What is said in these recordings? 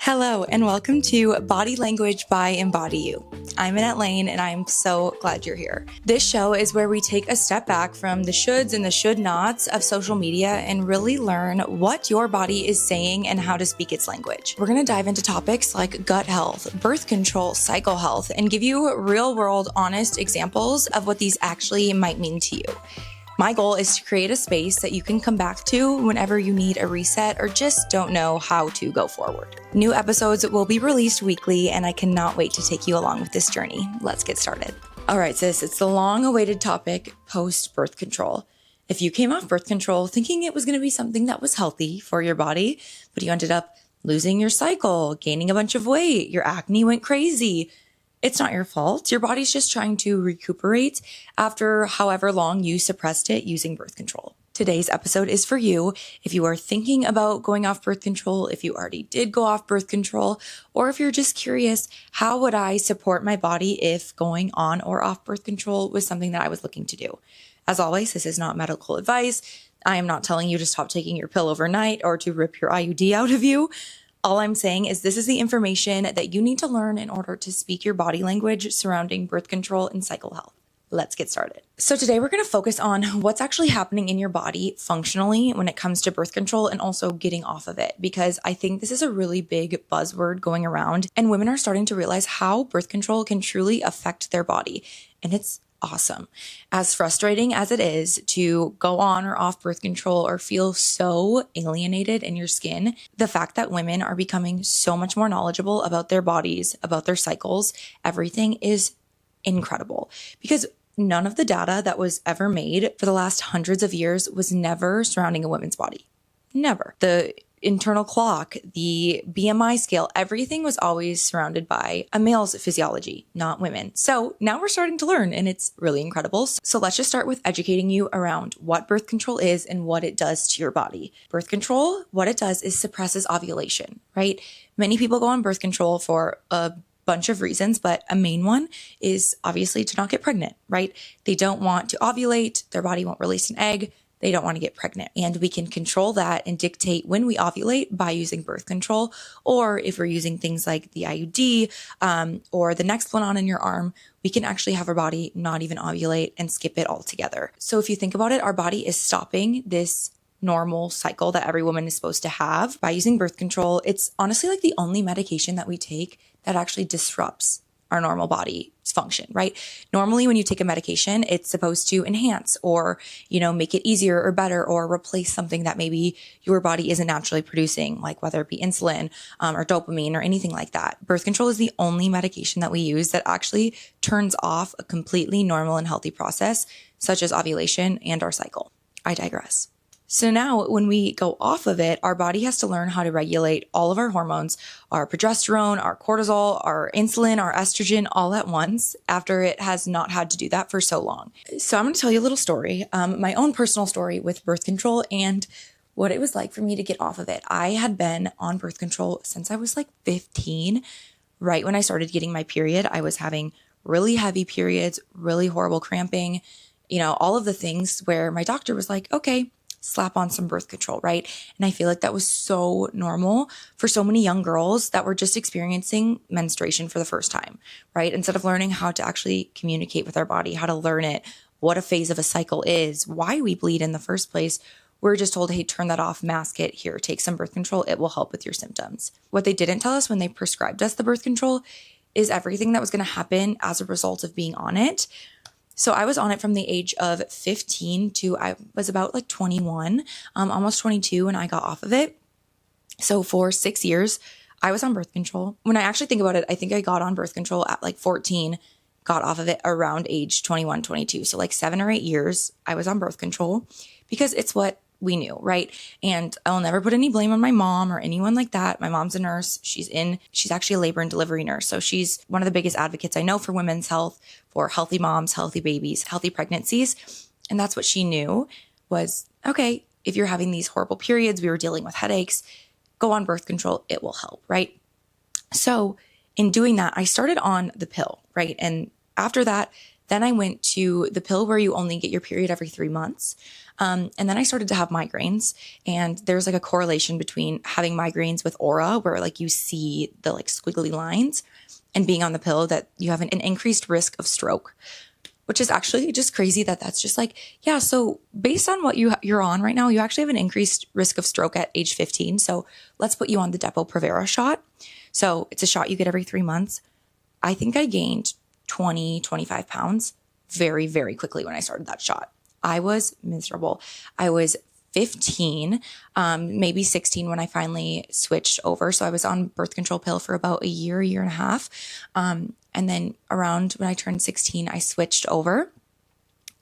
Hello, and welcome to Body Language by EmbodyYou. I'm Annette Lahn, and I'm so glad you're here. This show is where we take a step back from the shoulds and the should nots of social media and really learn what your body is saying and how to speak its language. We're going to dive into topics like gut health, birth control, cycle health, and give you real-world, honest examples of what these actually might mean to you. My goal is to create a space that you can come back to whenever you need a reset or just don't know how to go forward. New episodes will be released weekly, and I cannot wait to take you along with this journey. Let's get started. All right, sis, it's the long-awaited topic, post-birth control. If you came off birth control thinking it was going to be something that was healthy for your body, but you ended up losing your cycle, gaining a bunch of weight, your acne went crazy, it's not your fault. Your body's just trying to recuperate after however long you suppressed it using birth control. Today's episode is for you if you are thinking about going off birth control, if you already did go off birth control, or if you're just curious, how would I support my body if going on or off birth control was something that I was looking to do? As always, this is not medical advice. I am not telling you to stop taking your pill overnight or to rip your IUD out of you. All I'm saying is this is the information that you need to learn in order to speak your body language surrounding birth control and cycle health. Let's get started. So today we're going to focus on what's actually happening in your body functionally when it comes to birth control and also getting off of it, because I think this is a really big buzzword going around and women are starting to realize how birth control can truly affect their body. And it's awesome. As frustrating as it is to go on or off birth control or feel so alienated in your skin, the fact that women are becoming so much more knowledgeable about their bodies, about their cycles, everything is incredible, because none of the data that was ever made for the last hundreds of years was never surrounding a woman's body. Never. The internal clock, the BMI scale, everything was always surrounded by a male's physiology, not women. So now we're starting to learn, and it's really incredible. So let's just start with educating you around what birth control is and what it does to your body. Birth control, what it does is suppresses ovulation, right? Many people go on birth control for a bunch of reasons, but a main one is obviously to not get pregnant, right? They don't want to ovulate, their body won't release an egg, they don't want to get pregnant. And we can control that and dictate when we ovulate by using birth control, or if we're using things like the IUD or the Nexplanon in your arm, we can actually have our body not even ovulate and skip it altogether. So if you think about it, our body is stopping this normal cycle that every woman is supposed to have by using birth control. It's honestly like the only medication that we take that actually disrupts our normal body's function, right? Normally, when you take a medication, it's supposed to enhance or, make it easier or better or replace something that maybe your body isn't naturally producing, like whether it be insulin or dopamine or anything like that. Birth control is the only medication that we use that actually turns off a completely normal and healthy process, such as ovulation and our cycle. I digress. So now when we go off of it, our body has to learn how to regulate all of our hormones, our progesterone, our cortisol, our insulin, our estrogen, all at once after it has not had to do that for so long. So I'm going to tell you a little story, my own personal story with birth control and what it was like for me to get off of it. I had been on birth control since I was like 15. Right when I started getting my period, I was having really heavy periods, really horrible cramping, all of the things where my doctor was like, okay, slap on some birth control, right? And I feel like that was so normal for so many young girls that were just experiencing menstruation for the first time, right? Instead of learning how to actually communicate with our body, how to learn it, what a phase of a cycle is, why we bleed in the first place, we're just told, hey, turn that off, mask it, here, take some birth control, it will help with your symptoms. What they didn't tell us when they prescribed us the birth control is everything that was going to happen as a result of being on it. So I was on it from the age of 15 to I was about like 21, almost 22 when I got off of it. So for 6 years, I was on birth control. When I actually think about it, I think I got on birth control at like 14, got off of it around age 21, 22. So like 7 or 8 years, I was on birth control because it's what we knew, right? And I'll never put any blame on my mom or anyone like that. My mom's a nurse. She's actually a labor and delivery nurse. So she's one of the biggest advocates I know for women's health, for healthy moms, healthy babies, healthy pregnancies. And that's what she knew was, okay, if you're having these horrible periods, we were dealing with headaches, go on birth control, it will help, right? So in doing that, I started on the pill, right? And after that, then I went to the pill where you only get your period every 3 months. And then I started to have migraines, and there's like a correlation between having migraines with aura, where like you see the like squiggly lines, and being on the pill, that you have an increased risk of stroke, which is actually just crazy that that's just like, yeah. So based on what you're on right now, you actually have an increased risk of stroke at age 15. So let's put you on the Depo-Provera shot. So it's a shot you get every 3 months. I think I gained 20, 25 pounds very, very quickly when I started that shot. I was miserable. I was 15, maybe 16 when I finally switched over. So I was on birth control pill for about a year and a half. And then around when I turned 16, I switched over,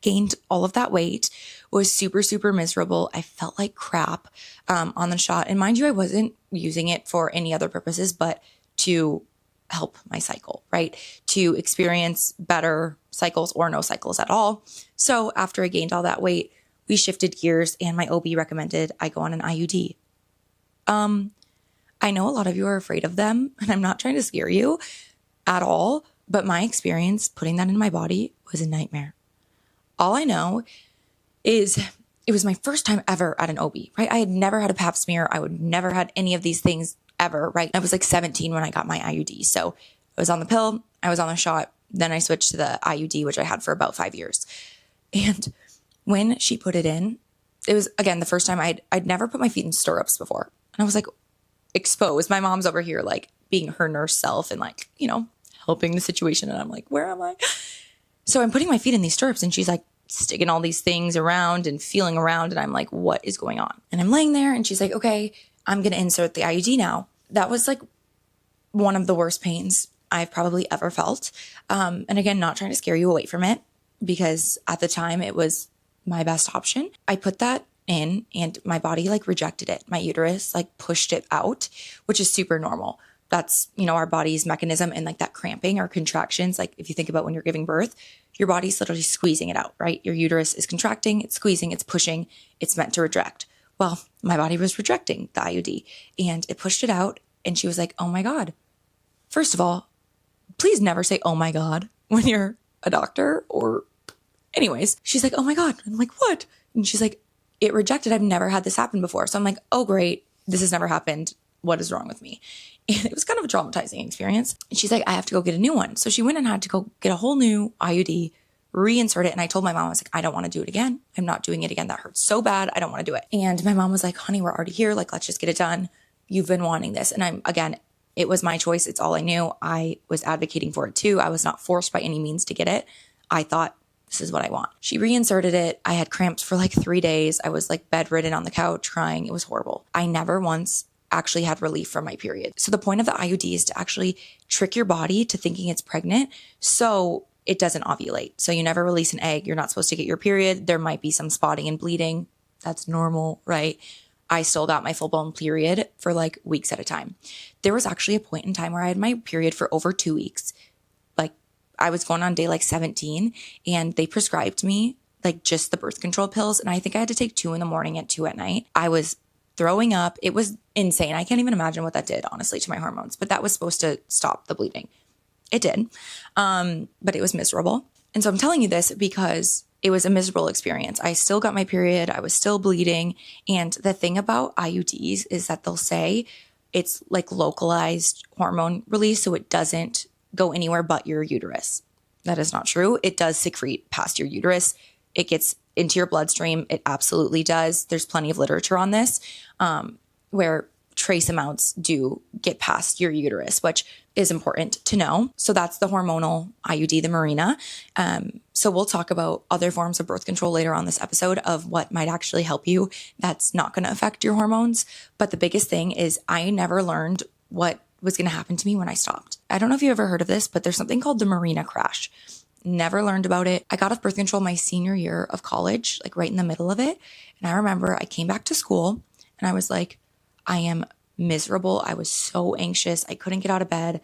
gained all of that weight, was super, super miserable. I felt like crap on the shot. And mind you, I wasn't using it for any other purposes but to help my cycle, right? To experience better cycles or no cycles at all. So after I gained all that weight, we shifted gears and my OB recommended I go on an IUD. I know a lot of you are afraid of them, and I'm not trying to scare you at all, but my experience putting that in my body was a nightmare. All I know is it was my first time ever at an OB, right? I had never had a pap smear. I would never had any of these things ever, right? I was like 17 when I got my IUD. So I was on the pill, I was on the shot, then I switched to the IUD, which I had for about 5 years. And when she put it in, it was, again, the first time I'd never put my feet in stirrups before. And I was like exposed. My mom's over here like being her nurse self and like, you know, helping the situation. And I'm like, where am I? So I'm putting my feet in these stirrups and she's like sticking all these things around and feeling around. And I'm like, what is going on? And I'm laying there and she's like, okay, I'm going to insert the IUD now. That was like one of the worst pains I've probably ever felt. And again, not trying to scare you away from it, because at the time it was my best option. I put that in and my body like rejected it. My uterus like pushed it out, which is super normal. That's, you know, our body's mechanism, and like that cramping or contractions. Like if you think about when you're giving birth, your body's literally squeezing it out, right? Your uterus is contracting, it's squeezing, it's pushing, it's meant to reject. Well, my body was rejecting the IUD and it pushed it out. And she was like, oh my God. First of all, please never say, oh my God, when you're a doctor or anyways. She's like, oh my God. I'm like, what? And she's like, it rejected. I've never had this happen before. So I'm like, oh great. This has never happened. What is wrong with me? And it was kind of a traumatizing experience. And she's like, I have to go get a new one. So she went and had to go get a whole new IUD, reinsert it. And I told my mom, I was like, I don't want to do it again. I'm not doing it again. That hurts so bad. I don't want to do it. And my mom was like, honey, we're already here. Like, let's just get it done. You've been wanting this. And again, it was my choice. It's all I knew. I was advocating for it too. I was not forced by any means to get it. I thought, this is what I want. She reinserted it. I had cramps for like 3 days. I was like bedridden on the couch crying. It was horrible. I never once actually had relief from my period. So the point of the IUD is to actually trick your body to thinking it's pregnant so it doesn't ovulate. So you never release an egg. You're not supposed to get your period. There might be some spotting and bleeding. That's normal, right? I still got my full-blown period for like weeks at a time. There was actually a point in time where I had my period for over 2 weeks. Like I was going on day like 17 and they prescribed me like just the birth control pills. And I think I had to take 2 in the morning and 2 at night. I was throwing up. It was insane. I can't even imagine what that did, honestly, to my hormones, but that was supposed to stop the bleeding. It did. But it was miserable. And so I'm telling you this because it was a miserable experience. I still got my period. I was still bleeding. And the thing about IUDs is that they'll say it's like localized hormone release. So it doesn't go anywhere but your uterus. That is not true. It does secrete past your uterus. It gets into your bloodstream. It absolutely does. There's plenty of literature on this where trace amounts do get past your uterus, which is important to know. So that's the hormonal IUD, the Mirena. So we'll talk about other forms of birth control later on this episode of what might actually help you that's not going to affect your hormones. But the biggest thing is I never learned what was going to happen to me when I stopped. I don't know if you ever heard of this, but there's something called the Mirena crash. Never learned about it. I got off birth control my senior year of college, like right in the middle of it. And I remember I came back to school and I was like, I am miserable. I was so anxious. I couldn't get out of bed.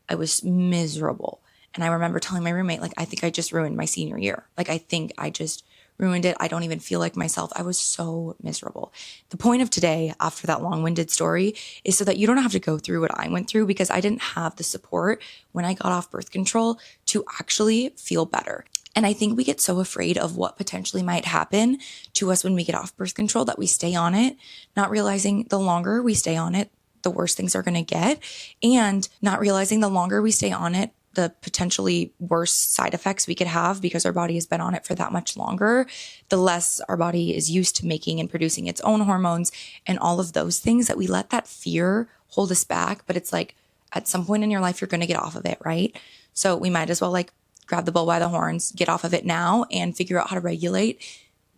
I was miserable. And I remember telling my roommate, like, I think I just ruined my senior year. Like, I think I just ruined it. I don't even feel like myself. I was so miserable. The point of today, after that long-winded story, is so that you don't have to go through what I went through, because I didn't have the support when I got off birth control to actually feel better. And I think we get so afraid of what potentially might happen to us when we get off birth control that we stay on it, not realizing the longer we stay on it, the worse things are going to get, and not realizing the longer we stay on it, the potentially worse side effects we could have because our body has been on it for that much longer, the less our body is used to making and producing its own hormones and all of those things, that we let that fear hold us back. But it's like at some point in your life, you're going to get off of it, right? So we might as well like grab the bull by the horns, get off of it now and figure out how to regulate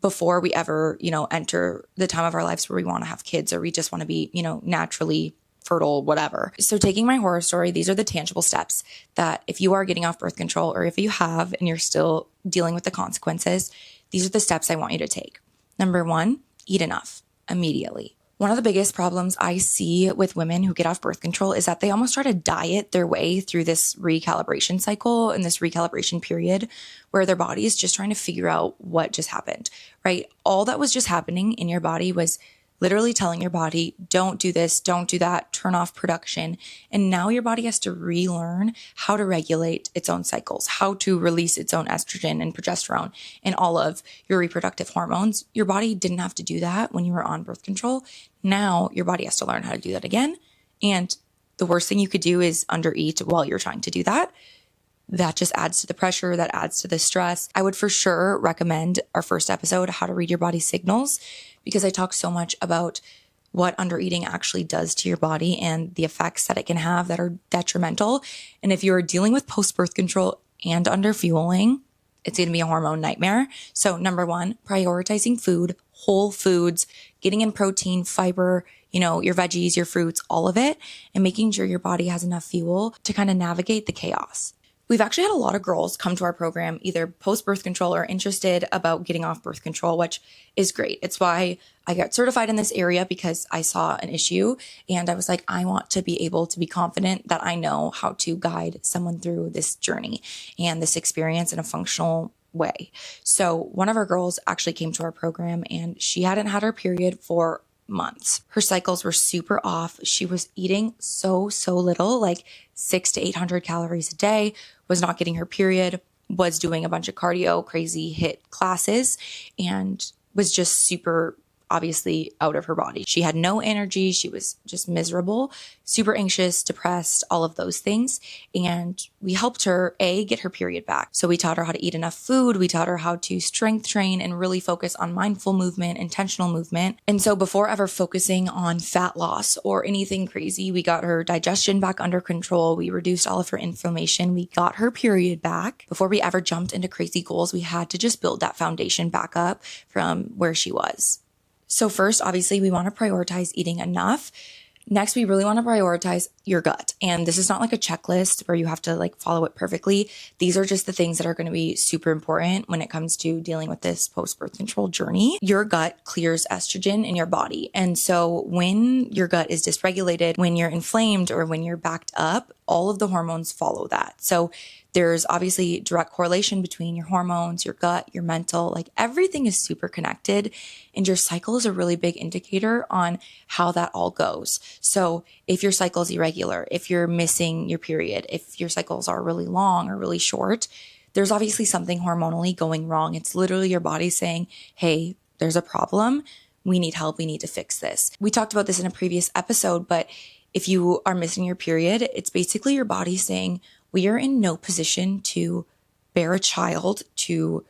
before we ever, enter the time of our lives where we want to have kids or we just want to be, naturally fertile, whatever. So taking my horror story, these are the tangible steps that if you are getting off birth control or if you have and you're still dealing with the consequences, these are the steps I want you to take. Number 1, eat enough immediately. One of the biggest problems I see with women who get off birth control is that they almost try to diet their way through this recalibration cycle and this recalibration period where their body is just trying to figure out what just happened, right? All that was just happening in your body was literally telling your body, don't do this, don't do that, turn off production. And now your body has to relearn how to regulate its own cycles, how to release its own estrogen and progesterone and all of your reproductive hormones. Your body didn't have to do that when you were on birth control. Now your body has to learn how to do that again. And the worst thing you could do is undereat while you're trying to do that. That just adds to the pressure, that adds to the stress. I would for sure recommend our first episode, How to Read Your Body Signals, because I talk so much about what undereating actually does to your body and the effects that it can have that are detrimental. And if you're dealing with post-birth control and underfueling, it's going to be a hormone nightmare. So number 1, prioritizing food, whole foods, getting in protein, fiber, your veggies, your fruits, all of it, and making sure your body has enough fuel to kind of navigate the chaos. We've actually had a lot of girls come to our program, either post-birth control or interested about getting off birth control, which is great. It's why I got certified in this area, because I saw an issue and I was like, I want to be able to be confident that I know how to guide someone through this journey and this experience in a functional way. So one of our girls actually came to our program and she hadn't had her period for months. Her cycles were super off. She was eating so little, like 600 to 800 calories a day, was not getting her period, was doing a bunch of cardio, crazy HIIT classes, and was just super obviously out of her body. She had no energy. She was just miserable, super anxious, depressed, all of those things. And we helped her, get her period back. So we taught her how to eat enough food. We taught her how to strength train and really focus on mindful movement, intentional movement. And so before ever focusing on fat loss or anything crazy, we got her digestion back under control. We reduced all of her inflammation. We got her period back. Before we ever jumped into crazy goals, we had to just build that foundation back up from where she was. So first, obviously, we want to prioritize eating enough. Next, we really want to prioritize your gut. And this is not like a checklist where you have to like follow it perfectly. These are just the things that are going to be super important when it comes to dealing with this post-birth control journey. Your gut clears estrogen in your body. And so when your gut is dysregulated, when you're inflamed or when you're backed up, all of the hormones follow that. So there's obviously direct correlation between your hormones, your gut, your mental, like everything is super connected, and your cycle is a really big indicator on how that all goes. So if your cycle is irregular, if you're missing your period, if your cycles are really long or really short, there's obviously something hormonally going wrong. It's literally your body saying, hey, there's a problem. We need help. We need to fix this. We talked about this in a previous episode, but if you are missing your period, it's basically your body saying, we are in no position to bear a child, to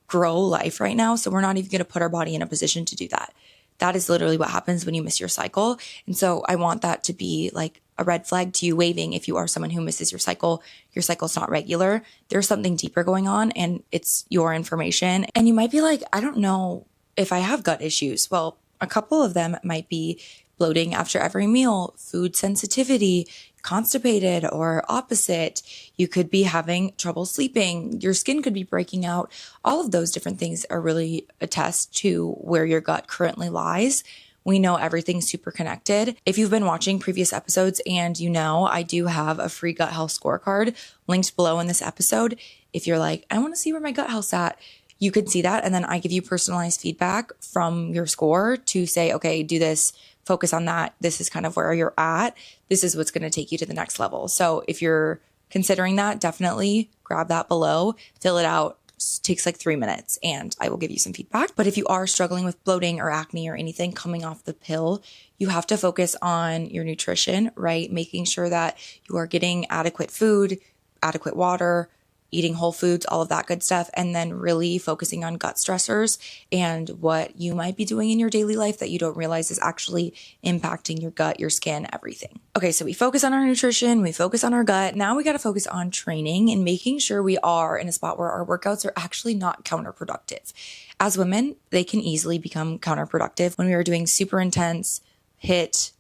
grow life right now. So we're not even going to put our body in a position to do that. That is literally what happens when you miss your cycle. And so I want that to be like a red flag to you waving. If you are someone who misses your cycle's not regular, there's something deeper going on and it's your information. And you might be like, I don't know if I have gut issues. Well, a couple of them might be bloating after every meal, food sensitivity, constipated or opposite. You could be having trouble sleeping. Your skin could be breaking out. All of those different things are really a test to where your gut currently lies. We know everything's super connected. If you've been watching previous episodes and I do have a free gut health scorecard linked below in this episode. If you're like, I want to see where my gut health's at, you could see that. And then I give you personalized feedback from your score to say, okay, do this, focus on that. This is kind of where you're at. This is what's going to take you to the next level. So if you're considering that, definitely grab that below, fill it out, takes like 3 minutes and I will give you some feedback. But if you are struggling with bloating or acne or anything coming off the pill, you have to focus on your nutrition, right? Making sure that you are getting adequate food, adequate water, eating whole foods, all of that good stuff, and then really focusing on gut stressors and what you might be doing in your daily life that you don't realize is actually impacting your gut, your skin, everything. Okay, so we focus on our nutrition, we focus on our gut. Now we got to focus on training and making sure we are in a spot where our workouts are actually not counterproductive. As women, they can easily become counterproductive when we are doing super intense HIIT,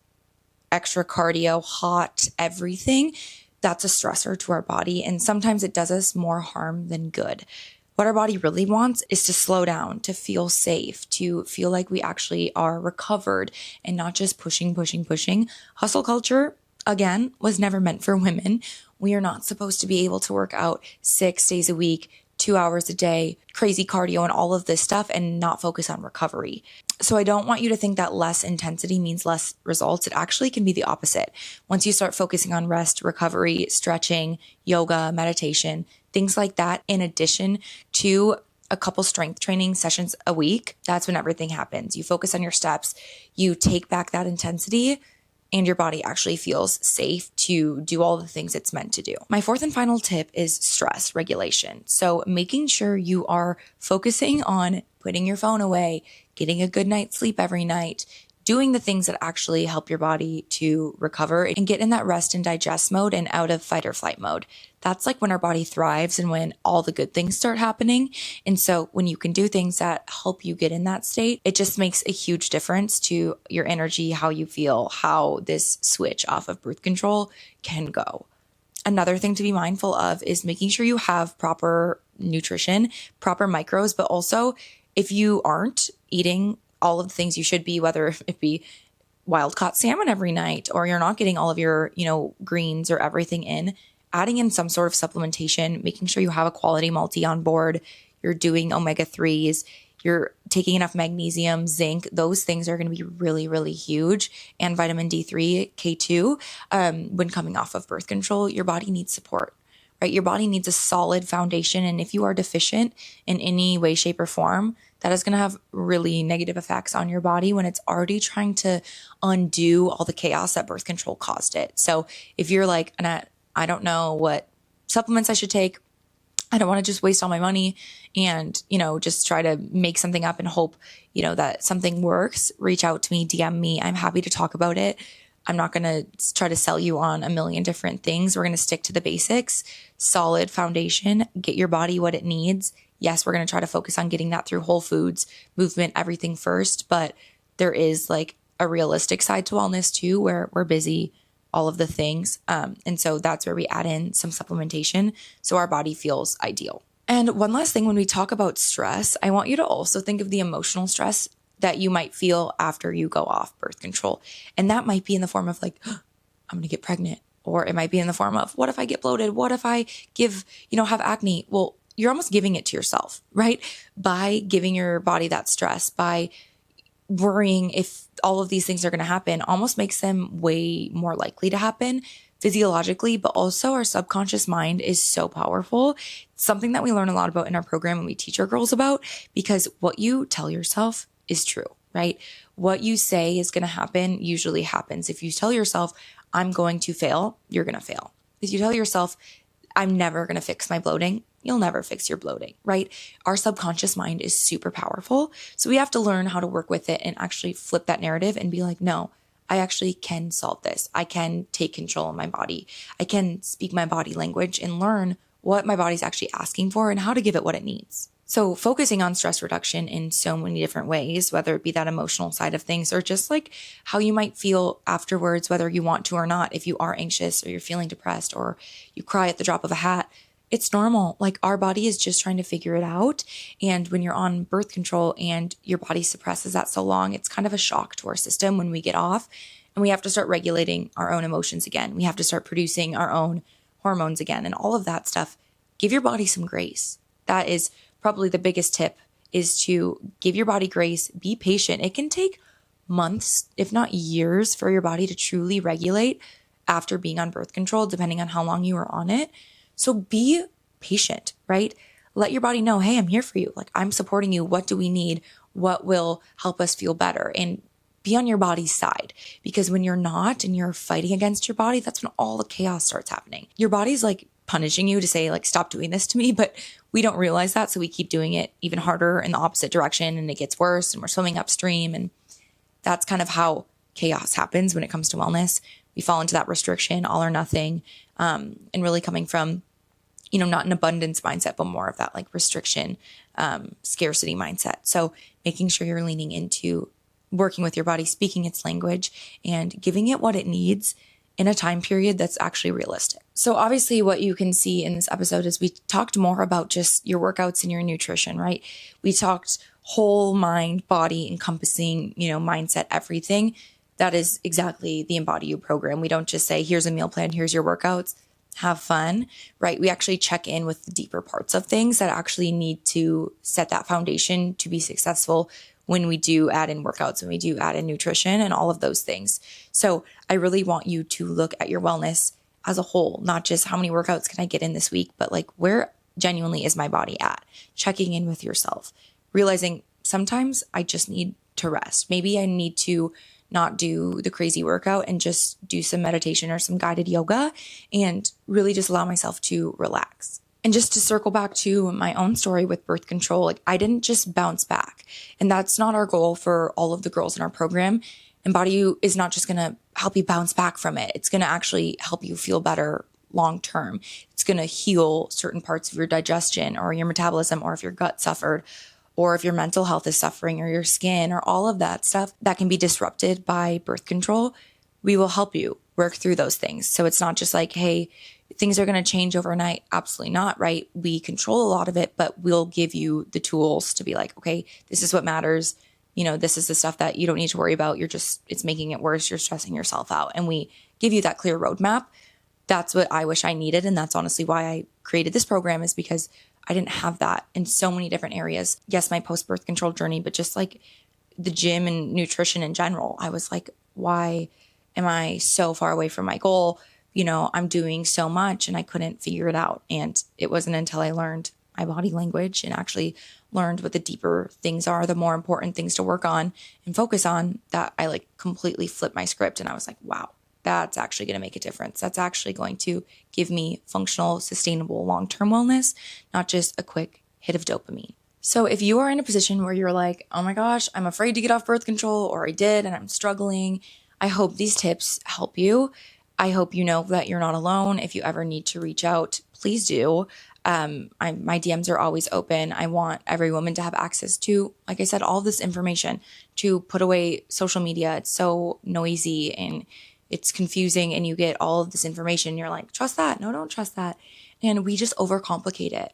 extra cardio, hot, everything. That's a stressor to our body, and sometimes it does us more harm than good. What our body really wants is to slow down, to feel safe, to feel like we actually are recovered and not just pushing. Hustle culture, again, was never meant for women. We are not supposed to be able to work out 6 days a week, 2 hours a day, crazy cardio and all of this stuff and not focus on recovery. So I don't want you to think that less intensity means less results. It actually can be the opposite. Once you start focusing on rest, recovery, stretching, yoga, meditation, things like that, in addition to a couple strength training sessions a week, that's when everything happens. You focus on your steps, you take back that intensity, and your body actually feels safe to do all the things it's meant to do. My fourth and final tip is stress regulation. So making sure you are focusing on putting your phone away, getting a good night's sleep every night, doing the things that actually help your body to recover and get in that rest and digest mode and out of fight or flight mode. That's like when our body thrives and when all the good things start happening. And so when you can do things that help you get in that state, it just makes a huge difference to your energy, how you feel, how this switch off of birth control can go. Another thing to be mindful of is making sure you have proper nutrition, proper micros, but also if you aren't eating all of the things you should be, whether it be wild caught salmon every night, or you're not getting all of your, greens or everything in, adding in some sort of supplementation, making sure you have a quality multi on board, you're doing omega-3s, you're taking enough magnesium, zinc, those things are going to be really, really huge. And vitamin D3, K2, when coming off of birth control, your body needs support, right? Your body needs a solid foundation. And if you are deficient in any way, shape, or form, that is going to have really negative effects on your body when it's already trying to undo all the chaos that birth control caused it. So if you're like, Annette, I don't know what supplements I should take, I don't want to just waste all my money and, just try to make something up and hope, that something works, reach out to me, DM me. I'm happy to talk about it. I'm not going to try to sell you on a million different things. We're going to stick to the basics, solid foundation, get your body what it needs. Yes, we're going to try to focus on getting that through whole foods, movement, everything first. But there is like a realistic side to wellness too, where we're busy, all of the things. And so that's where we add in some supplementation so our body feels ideal. And one last thing, when we talk about stress, I want you to also think of the emotional stress that you might feel after you go off birth control. And that might be in the form of like, I'm going to get pregnant. Or it might be in the form of, what if I get bloated? What if I have acne? Well, you're almost giving it to yourself, right? By giving your body that stress, by worrying if all of these things are going to happen, almost makes them way more likely to happen physiologically, but also our subconscious mind is so powerful. It's something that we learn a lot about in our program and we teach our girls about, because what you tell yourself is true, right? What you say is going to happen usually happens. If you tell yourself, I'm going to fail, you're going to fail. If you tell yourself, I'm never going to fix my bloating, you'll never fix your bloating, right? Our subconscious mind is super powerful. So we have to learn how to work with it and actually flip that narrative and be like, no, I actually can solve this. I can take control of my body. I can speak my body language and learn what my body's actually asking for and how to give it what it needs. So focusing on stress reduction in so many different ways, whether it be that emotional side of things or just like how you might feel afterwards, whether you want to or not, if you are anxious or you're feeling depressed or you cry at the drop of a hat, it's normal. Like our body is just trying to figure it out. And when you're on birth control and your body suppresses that so long, it's kind of a shock to our system when we get off and we have to start regulating our own emotions again. We have to start producing our own hormones again and all of that stuff. Give your body some grace. That is probably the biggest tip, is to give your body grace, be patient. It can take months, if not years, for your body to truly regulate after being on birth control, depending on how long you were on it. So be patient, right? let your body know, hey, I'm here for you. Like, I'm supporting you. What do we need? What will help us feel better? And be on your body's side, because when you're not and you're fighting against your body, that's when all the chaos starts happening. Your body's like punishing you to say like, stop doing this to me, but we don't realize that. So we keep doing it even harder in the opposite direction, and it gets worse, and we're swimming upstream. And that's kind of how chaos happens when it comes to wellness. We fall into that restriction, all or nothing, and really coming from, not an abundance mindset, but more of that like restriction, scarcity mindset. So making sure you're leaning into working with your body, speaking its language, and giving it what it needs in a time period that's actually realistic. So obviously what you can see in this episode is we talked more about just your workouts and your nutrition, right? We talked whole mind, body, encompassing, mindset, everything. That is exactly the Embody You program. We don't just say, here's a meal plan, here's your workouts, have fun, right? We actually check in with the deeper parts of things that actually need to set that foundation to be successful when we do add in workouts, when we do add in nutrition and all of those things. So I really want you to look at your wellness as a whole, not just how many workouts can I get in this week, but like, where genuinely is my body at? Checking in with yourself, realizing sometimes I just need to rest. Maybe I need to not do the crazy workout and just do some meditation or some guided yoga and really just allow myself to relax. And just to circle back to my own story with birth control, like, I didn't just bounce back. And that's not our goal for all of the girls in our program. Embody You is not just going to help you bounce back from it. It's going to actually help you feel better long term. It's going to heal certain parts of your digestion or your metabolism, or if your gut suffered, or if your mental health is suffering, or your skin, or all of that stuff that can be disrupted by birth control. We will help you work through those things. So it's not just like, hey, things are going to change overnight. Absolutely not, right? We control a lot of it, but we'll give you the tools to be like, okay, this is what matters. This is the stuff that you don't need to worry about. It's making it worse. You're stressing yourself out. And we give you that clear roadmap. That's what I wish I needed. And that's honestly why I created this program, is because I didn't have that in so many different areas. Yes, my post-birth control journey, but just like the gym and nutrition in general, I was like, why am I so far away from my goal? I'm doing so much and I couldn't figure it out. And it wasn't until I learned my body language and actually learned what the deeper things are, the more important things to work on and focus on, that I like completely flipped my script. And I was like, wow, that's actually going to make a difference. That's actually going to give me functional, sustainable, long-term wellness, not just a quick hit of dopamine. So if you are in a position where you're like, oh my gosh, I'm afraid to get off birth control, or I did and I'm struggling, I hope these tips help you. I hope you know that you're not alone. If you ever need to reach out, please do. My DMs are always open. I want every woman to have access to, like I said, all of this information, to put away social media. It's so noisy and it's confusing, and you get all of this information. You're like, trust that. No, don't trust that. And we just overcomplicate it.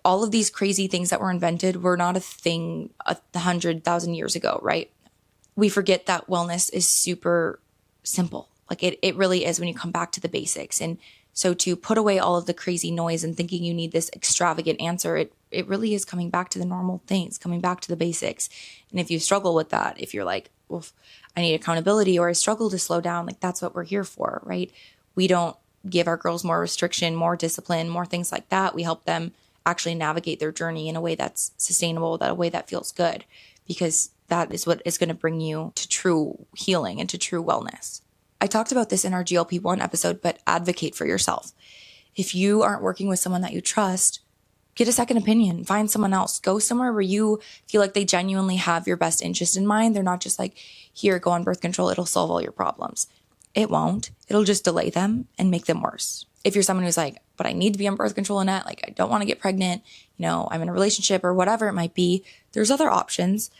All of these crazy things that were invented were not a thing 100,000 years ago, right? We forget that wellness is super simple. Like it really is when you come back to the basics. And so to put away all of the crazy noise and thinking you need this extravagant answer, it really is coming back to the normal things, coming back to the basics. And if you struggle with that, if you're like, well, I need accountability, or I struggle to slow down, like that's what we're here for, right? We don't give our girls more restriction, more discipline, more things like that. We help them actually navigate their journey in a way that's sustainable, that a way that feels good, because that is what is going to bring you to true healing and to true wellness. I talked about this in our GLP-1 episode, but advocate for yourself. If you aren't working with someone that you trust, get a second opinion, find someone else, go somewhere where you feel like they genuinely have your best interest in mind. They're not just like, here, go on birth control, it'll solve all your problems. It won't. It'll just delay them and make them worse. If you're someone who's like, but I need to be on birth control, Annette, like I don't want to get pregnant, I'm in a relationship or whatever it might be, there's other options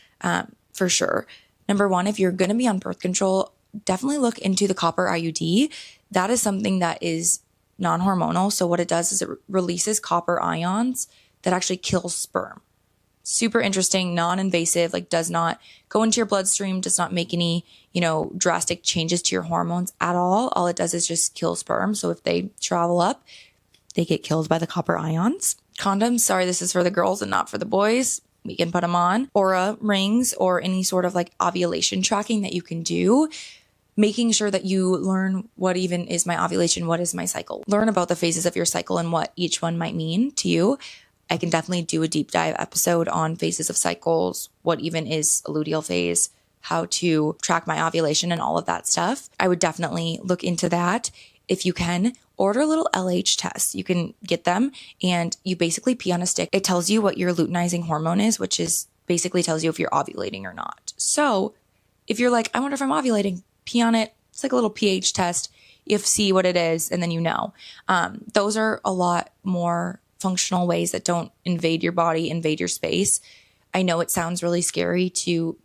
for sure. Number one, if you're going to be on birth control, definitely look into the copper IUD. That is something that is non-hormonal. So what it does is it releases copper ions that actually kills sperm. Super interesting, non-invasive, like does not go into your bloodstream, does not make any, drastic changes to your hormones at all. All it does is just kill sperm. So if they travel up, they get killed by the copper ions. Condoms, sorry, this is for the girls and not for the boys. We can put them on. Aura rings or any sort of like ovulation tracking that you can do. Making sure that you learn what even is my ovulation, what is my cycle. Learn about the phases of your cycle and what each one might mean to you. I can definitely do a deep dive episode on phases of cycles, what even is a luteal phase, how to track my ovulation and all of that stuff. I would definitely look into that. If you can, order a little LH test. You can get them and you basically pee on a stick. It tells you what your luteinizing hormone is, which is basically tells you if you're ovulating or not. So if you're like, I wonder if I'm ovulating, pee on it. It's like a little pH test. You see what it is and then you know. Those are a lot more functional ways that don't invade your body, invade your space. I know it sounds really scary to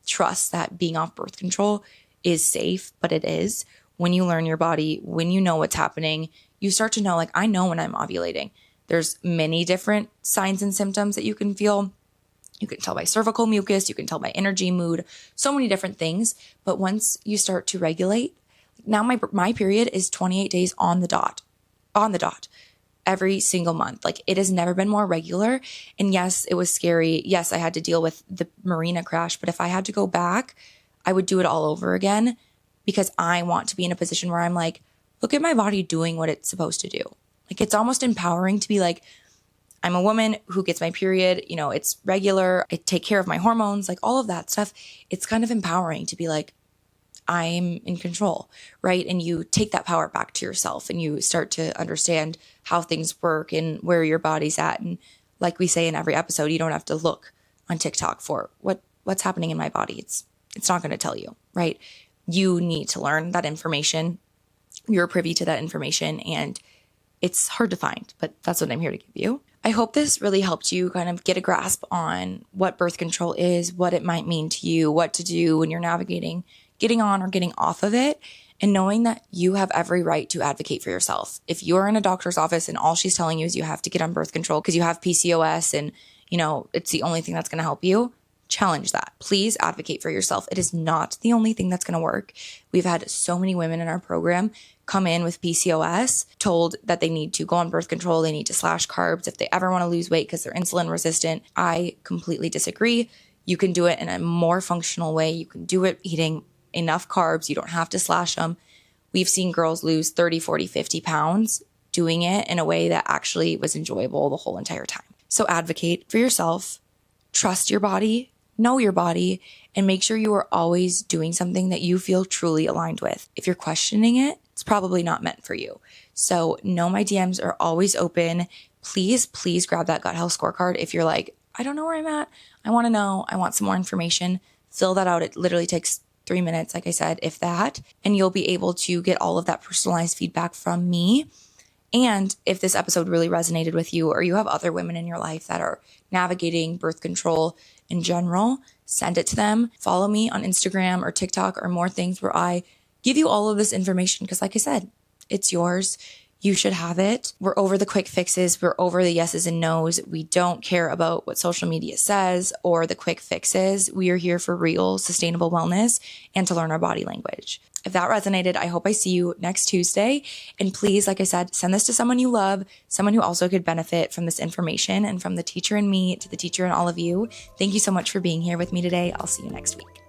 trust that being off birth control is safe, but it is. When you learn your body, when you know what's happening, you start to know, like, I know when I'm ovulating. There's many different signs and symptoms that you can feel. You can tell by cervical mucus, you can tell by energy, mood, so many different things. But once you start to regulate, now my period is 28 days on the dot, every single month. Like, it has never been more regular. And yes, it was scary. Yes, I had to deal with the marina crash, but if I had to go back, I would do it all over again, because I want to be in a position where I'm like, look at my body doing what it's supposed to do. Like, it's almost empowering to be like, I'm a woman who gets my period, you know, it's regular. I take care of my hormones, like all of that stuff. It's kind of empowering to be like, I'm in control, right? And you take that power back to yourself and you start to understand how things work and where your body's at. And like we say in every episode, you don't have to look on TikTok for what's happening in my body. It's not going to tell you, right? You need to learn that information. You're privy to that information and it's hard to find, but that's what I'm here to give you. I hope this really helped you kind of get a grasp on what birth control is, what it might mean to you, what to do when you're navigating getting on or getting off of it, and knowing that you have every right to advocate for yourself. If you're in a doctor's office and all she's telling you is you have to get on birth control because you have PCOS and, you know, it's the only thing that's going to help you, challenge that. Please advocate for yourself. It is not the only thing that's going to work. We've had so many women in our program come in with PCOS, told that they need to go on birth control, they need to slash carbs if they ever want to lose weight because they're insulin resistant. I completely disagree. You can do it in a more functional way. You can do it eating enough carbs. You don't have to slash them. We've seen girls lose 30, 40, 50 pounds doing it in a way that actually was enjoyable the whole entire time. So advocate for yourself, trust your body, know your body, and make sure you are always doing something that you feel truly aligned with. If you're questioning it, it's probably not meant for you. So know my DMs are always open. Please grab that gut health scorecard. If you're like, I don't know where I'm at, I want to know, I want some more information, fill that out. It literally takes 3 minutes, like I said, if that, and you'll be able to get all of that personalized feedback from me. And if this episode really resonated with you, or you have other women in your life that are navigating birth control in general, send it to them. Follow me on Instagram or TikTok or more things where I give you all of this information. Because like I said, it's yours. You should have it. We're over the quick fixes. We're over the yeses and nos. We don't care about what social media says or the quick fixes. We are here for real, sustainable wellness and to learn our body language. If that resonated, I hope I see you next Tuesday. And please, like I said, send this to someone you love, someone who also could benefit from this information, and from the teacher in me to the teacher in all of you. Thank you so much for being here with me today. I'll see you next week.